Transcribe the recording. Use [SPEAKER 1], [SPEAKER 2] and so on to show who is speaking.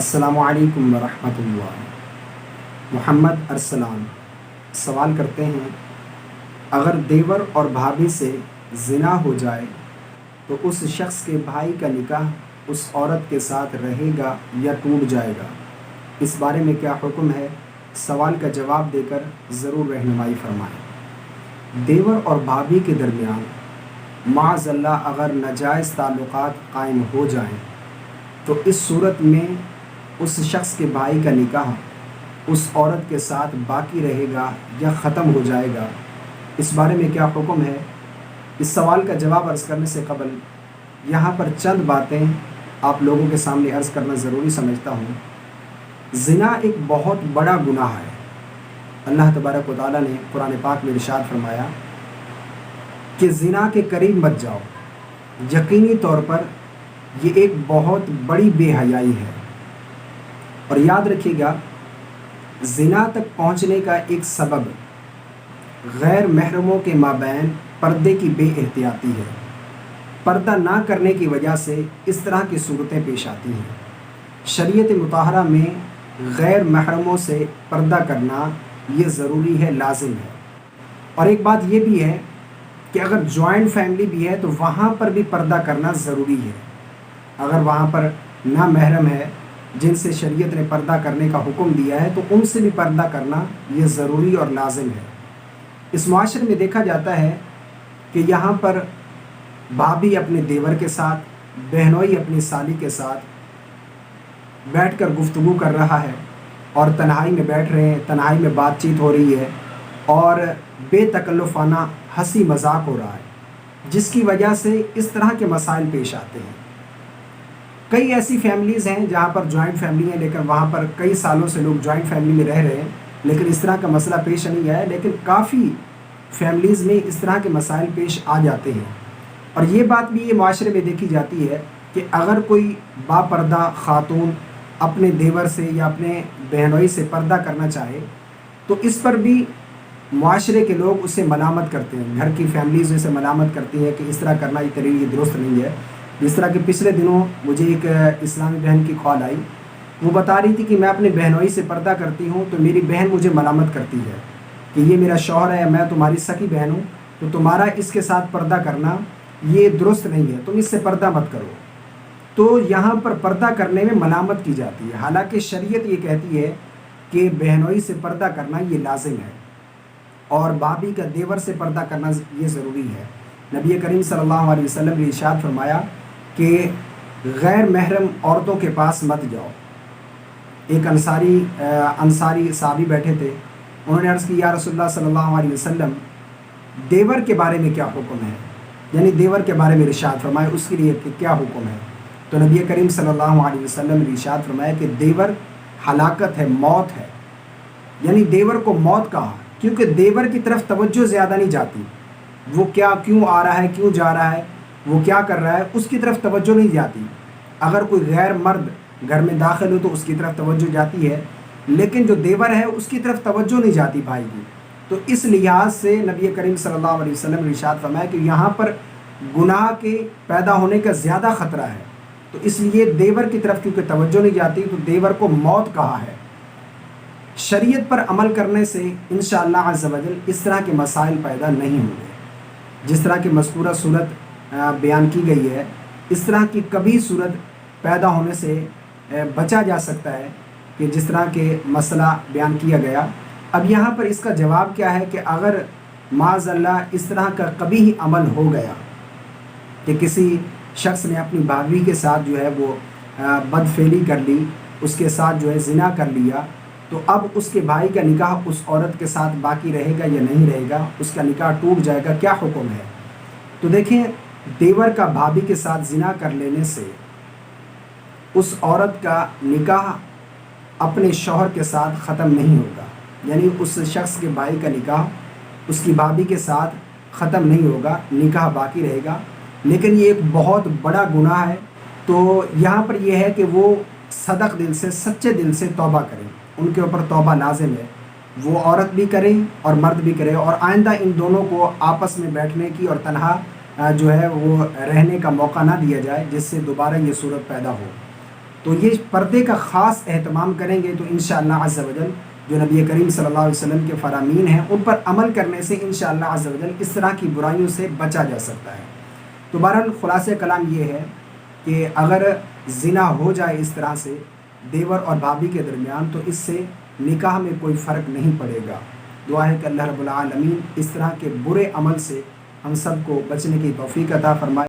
[SPEAKER 1] السلام علیکم ورحمۃ اللہ۔ محمد ارسلان سوال کرتے ہیں، اگر دیور اور بھابھی سے زنا ہو جائے تو اس شخص کے بھائی کا نکاح اس عورت کے ساتھ رہے گا یا ٹوٹ جائے گا؟ اس بارے میں کیا حکم ہے؟ سوال کا جواب دے کر ضرور رہنمائی فرمائیں۔ دیور اور بھابھی کے درمیان معاذ اللہ اگر ناجائز تعلقات قائم ہو جائیں تو اس صورت میں اس شخص کے بھائی کا نکاح اس عورت کے ساتھ باقی رہے گا یا ختم ہو جائے گا؟ اس بارے میں کیا حکم ہے؟ اس سوال کا جواب عرض کرنے سے قبل یہاں پر چند باتیں آپ لوگوں کے سامنے عرض کرنا ضروری سمجھتا ہوں۔ زنا ایک بہت بڑا گناہ ہے۔ اللہ تبارک و تعالیٰ نے قرآن پاک میں ارشاد فرمایا کہ زنا کے قریب مت جاؤ، یقینی طور پر یہ ایک بہت بڑی بے حیائی ہے۔ اور یاد رکھیے گا، زنا تک پہنچنے کا ایک سبب غیر محرموں کے مابین پردے کی بے احتیاطی ہے۔ پردہ نہ کرنے کی وجہ سے اس طرح کی صورتیں پیش آتی ہیں۔ شریعت مطہرہ میں غیر محرموں سے پردہ کرنا یہ ضروری ہے، لازم ہے۔ اور ایک بات یہ بھی ہے کہ اگر جوائنٹ فیملی بھی ہے تو وہاں پر بھی پردہ کرنا ضروری ہے۔ اگر وہاں پر نامحرم ہے جن سے شریعت نے پردہ کرنے کا حکم دیا ہے تو ان سے بھی پردہ کرنا یہ ضروری اور لازم ہے۔ اس معاشرے میں دیکھا جاتا ہے کہ یہاں پر بھابھی اپنے دیور کے ساتھ، بہنوئی اپنی سالی کے ساتھ بیٹھ کر گفتگو کر رہا ہے اور تنہائی میں بیٹھ رہے ہیں، تنہائی میں بات چیت ہو رہی ہے اور بے تکلفانہ ہنسی مذاق ہو رہا ہے، جس کی وجہ سے اس طرح کے مسائل پیش آتے ہیں۔ کئی ایسی فیملیز ہیں جہاں پر جوائنٹ فیملی ہیں، لیکن وہاں پر کئی سالوں سے لوگ جوائنٹ فیملی میں رہ رہے ہیں لیکن اس طرح کا مسئلہ پیش نہیں آیا، لیکن کافی فیملیز میں اس طرح کے مسائل پیش آ جاتے ہیں۔ اور یہ بات بھی یہ معاشرے میں دیکھی جاتی ہے کہ اگر کوئی باپردہ خاتون اپنے دیور سے یا اپنے بہنوئی سے پردہ کرنا چاہے تو اس پر بھی معاشرے کے لوگ اسے ملامت کرتے ہیں، گھر کی فیملیز اسے ملامت کرتی ہیں کہ اس طرح کرنا یہ طریقہ درست نہیں ہے۔ جس طرح کہ پچھلے دنوں مجھے ایک اسلامی بہن کی کال آئی، وہ بتا رہی تھی کہ میں اپنے بہنوئی سے پردہ کرتی ہوں تو میری بہن مجھے ملامت کرتی ہے کہ یہ میرا شوہر ہے، میں تمہاری سکی بہن ہوں، تو تمہارا اس کے ساتھ پردہ کرنا یہ درست نہیں ہے، تم اس سے پردہ مت کرو۔ تو یہاں پر پردہ کرنے میں ملامت کی جاتی ہے، حالانکہ شریعت یہ کہتی ہے کہ بہنوئی سے پردہ کرنا یہ لازم ہے اور بھابھی کا دیور سے پردہ کرنا یہ ضروری ہے۔ نبی کریم صلی اللہ علیہ وسلم نے ارشاد فرمایا کہ غیر محرم عورتوں کے پاس مت جاؤ۔ ایک انصاری صحابی بیٹھے تھے، انہوں نے عرض کی، یا رسول اللہ صلی اللہ علیہ وسلم، دیور کے بارے میں کیا حکم ہے؟ یعنی دیور کے بارے میں ارشاد فرمائے، اس کے لیے کیا حکم ہے؟ تو نبی کریم صلی اللہ علیہ وسلم نے ارشاد فرمایا کہ دیور ہلاکت ہے، موت ہے۔ یعنی دیور کو موت کہا کیونکہ دیور کی طرف توجہ زیادہ نہیں جاتی، وہ کیوں آ رہا ہے، کیوں جا رہا ہے، وہ کیا کر رہا ہے، اس کی طرف توجہ نہیں جاتی۔ اگر کوئی غیر مرد گھر میں داخل ہو تو اس کی طرف توجہ جاتی ہے، لیکن جو دیور ہے اس کی طرف توجہ نہیں جاتی بھائی کی۔ تو اس لحاظ سے نبی کریم صلی اللہ علیہ وسلم نے ارشاد فرمایا کہ یہاں پر گناہ کے پیدا ہونے کا زیادہ خطرہ ہے، تو اس لیے دیور کی طرف کیونکہ توجہ نہیں جاتی تو دیور کو موت کہا ہے۔ شریعت پر عمل کرنے سے انشاءاللہ عز و جل اس طرح کے مسائل پیدا نہیں ہوں گے۔ جس طرح کی مذکورہ صورت بیان کی گئی ہے، اس طرح کی کبھی صورت پیدا ہونے سے بچا جا سکتا ہے کہ جس طرح کے مسئلہ بیان کیا گیا۔ اب یہاں پر اس کا جواب کیا ہے کہ اگر معاذ اللہ اس طرح کا کبھی ہی عمل ہو گیا کہ کسی شخص نے اپنی بھابھی کے ساتھ جو ہے وہ بدفعلی کر لی، اس کے ساتھ جو ہے زنا کر لیا، تو اب اس کے بھائی کا نکاح اس عورت کے ساتھ باقی رہے گا یا نہیں رہے گا، اس کا نکاح ٹوٹ جائے گا، کیا حکم ہے؟ تو دیکھیں، دیور کا بھابھی کے ساتھ زنا کر لینے سے اس عورت کا نکاح اپنے شوہر کے ساتھ ختم نہیں ہوگا، یعنی اس شخص کے بھائی کا نکاح اس کی بھابھی کے ساتھ ختم نہیں ہوگا، نکاح باقی رہے گا، لیکن یہ ایک بہت بڑا گناہ ہے۔ تو یہاں پر یہ ہے کہ وہ صدق دل سے، سچے دل سے توبہ کریں، ان کے اوپر توبہ لازم ہے، وہ عورت بھی کریں اور مرد بھی کرے، اور آئندہ ان دونوں کو آپس میں بیٹھنے کی اور تنہا جو ہے وہ رہنے کا موقع نہ دیا جائے جس سے دوبارہ یہ صورت پیدا ہو۔ تو یہ پردے کا خاص اہتمام کریں گے تو انشاءاللہ عز و جل جو نبی کریم صلی اللہ علیہ وسلم کے فرامین ہیں ان پر عمل کرنے سے انشاءاللہ عز و جل اس طرح کی برائیوں سے بچا جا سکتا ہے۔ تو بہرحال خلاصہ کلام یہ ہے کہ اگر زنا ہو جائے اس طرح سے دیور اور بھابھی کے درمیان تو اس سے نکاح میں کوئی فرق نہیں پڑے گا۔ دعا ہے کہ اللہ رب العالمین اس طرح کے برے عمل سے ہم سب کو بچنے کی توفیق عطا فرمائے۔